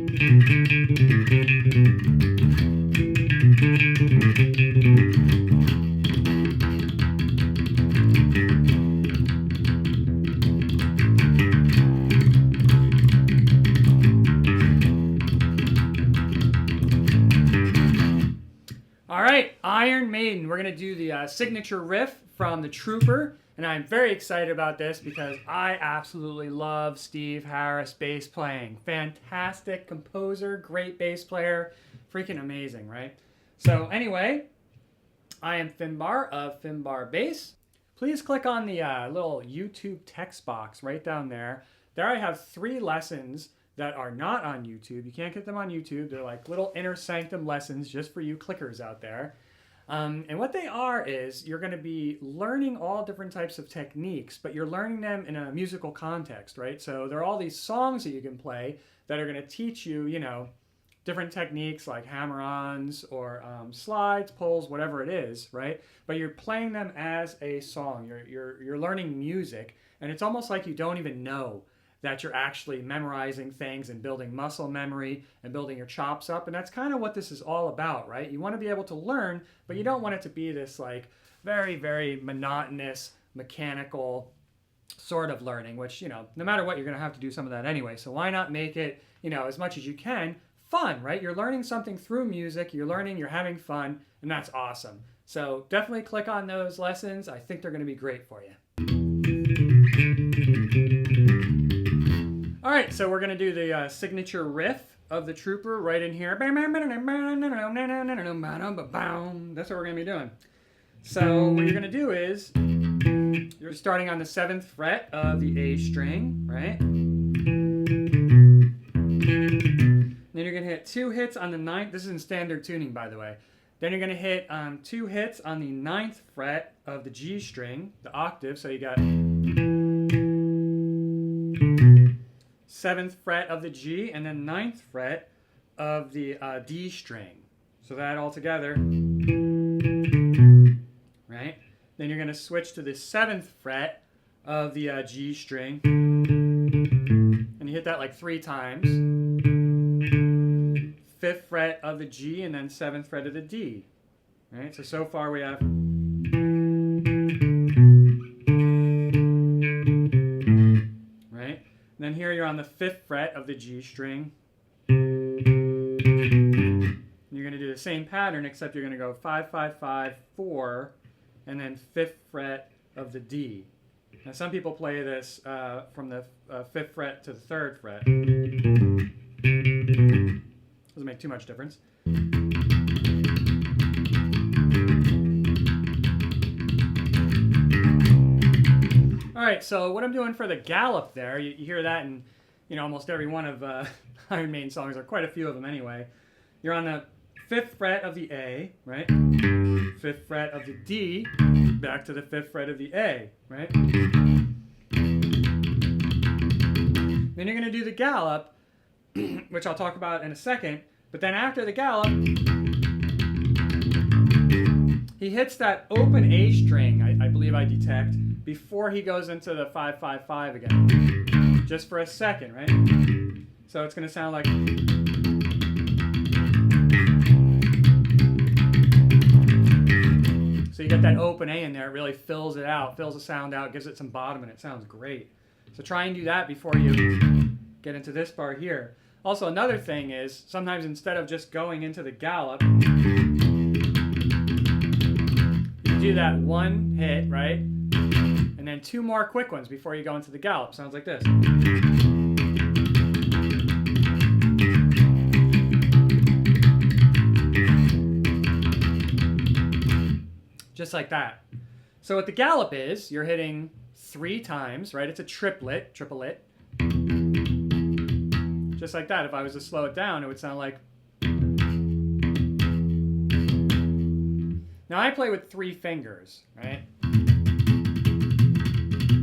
All right, Iron Maiden. We're going to do the signature riff from The Trooper, and I'm very excited about this because I absolutely love Steve Harris bass playing. Fantastic composer, great bass player, freaking amazing, right? So anyway, I am Finbar of Finbar Bass. Please click on the little YouTube text box right down there. There I have 3 lessons that are not on YouTube. You can't get them on YouTube. They're like little inner sanctum lessons just for you clickers out there. And what they are is you're going to be learning all different types of techniques, but you're learning them in a musical context, right? So there are all these songs that you can play that are going to teach you, you know, different techniques like hammer-ons or slides, pulls, whatever it is, right? But you're playing them as a song. You're learning music, and it's almost like you don't even know that you're actually memorizing things and building muscle memory and building your chops up. And that's kind of what this is all about, right? You want to be able to learn, but you don't want it to be this like very, very monotonous, mechanical sort of learning, which, you know, no matter what, you're going to have to do some of that anyway. So why not make it, you know, as much as you can, fun, right? You're learning something through music, you're learning, you're having fun, and that's awesome. So definitely click on those lessons. I think they're going to be great for you. All right, so we're going to do the signature riff of The Trooper right in here. That's what we're going to be doing. So what you're going to do is you're starting on the 7th fret of the A string, right? Then you're going to hit 2 hits on the 9th. This is in standard tuning, by the way. Then you're going to hit 2 hits on the 9th fret of the G string, the octave. So you got 7th fret of the G and then 9th fret of the D string. So that all together, right? Then you're going to switch to the 7th fret of the G string. And you hit that like 3 times. 5th fret of the G and then 7th fret of the D. Right? So far we have right? And then here you're on the 5th fret of the G string. And you're going to do the same pattern except you're going to go 5, 5, 5, 4 and then 5th fret of the D. Now some people play this from the 5th fret to the 3rd fret. Doesn't make too much difference. All right, so what I'm doing for the gallop there, you hear that in, you know, almost every one of Iron Maiden songs, or quite a few of them anyway. You're on the 5th fret of the A, right? 5th fret of the D, back to the 5th fret of the A, right? Then you're going to do the gallop, which I'll talk about in a second. But then after the gallop, he hits that open A string, I believe I detect, before he goes into the 5, 5, 5 again. Just for a second, right? So it's going to sound like... So you get that open A in there, it really fills it out, fills the sound out, gives it some bottom, and it sounds great. So try and do that before you get into this part here. Also, another thing is, sometimes instead of just going into the gallop, you do that 1 hit, right? And then 2 more quick ones before you go into the gallop. Sounds like this. Just like that. So what the gallop is, you're hitting 3 times, right? It's a triplet. Just like that. If I was to slow it down, it would sound like... Now I play with 3 fingers, right?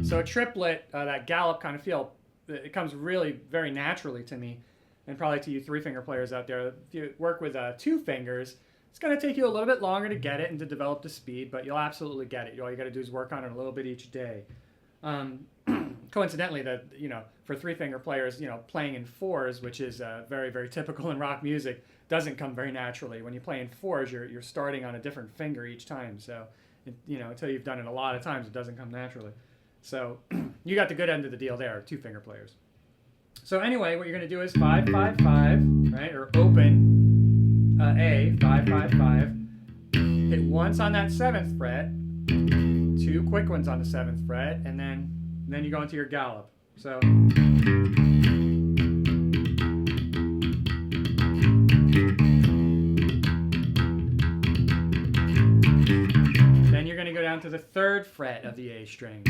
So a triplet, that gallop kind of feel, it comes really very naturally to me, and probably to you 3-finger players out there. If you work with 2 fingers, it's going to take you a little bit longer to get it and to develop the speed, but you'll absolutely get it. All you got to do is work on it a little bit each day. Coincidentally, for three-finger players, you know, playing in fours, which is very, very typical in rock music, doesn't come very naturally. When you play in fours, you're starting on a different finger each time. So, you know, until you've done it a lot of times, it doesn't come naturally. So you got the good end of the deal there, two-finger players. So anyway, what you're going to do is 5, 5, 5, right? Or open A, 5, 5, 5. Hit once on that 7th fret, 2 quick ones on the 7th fret, and then you go into your gallop. So then you're going to go down to the 3rd fret of the A string.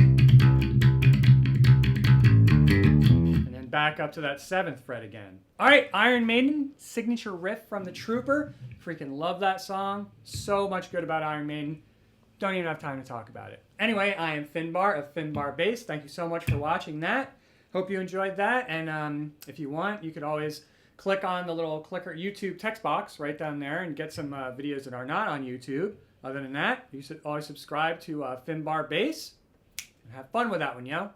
And then back up to that 7th fret again. All right, Iron Maiden, signature riff from the Trooper. Freaking love that song. So much good about Iron Maiden. Don't even have time to talk about it. Anyway, I am Finbar of Finbar Bass. Thank you so much for watching that. Hope you enjoyed that. And if you want, you could always click on the little clicker YouTube text box right down there and get some videos that are not on YouTube. Other than that, you should always subscribe to Finbar Bass and have fun with that one, yo.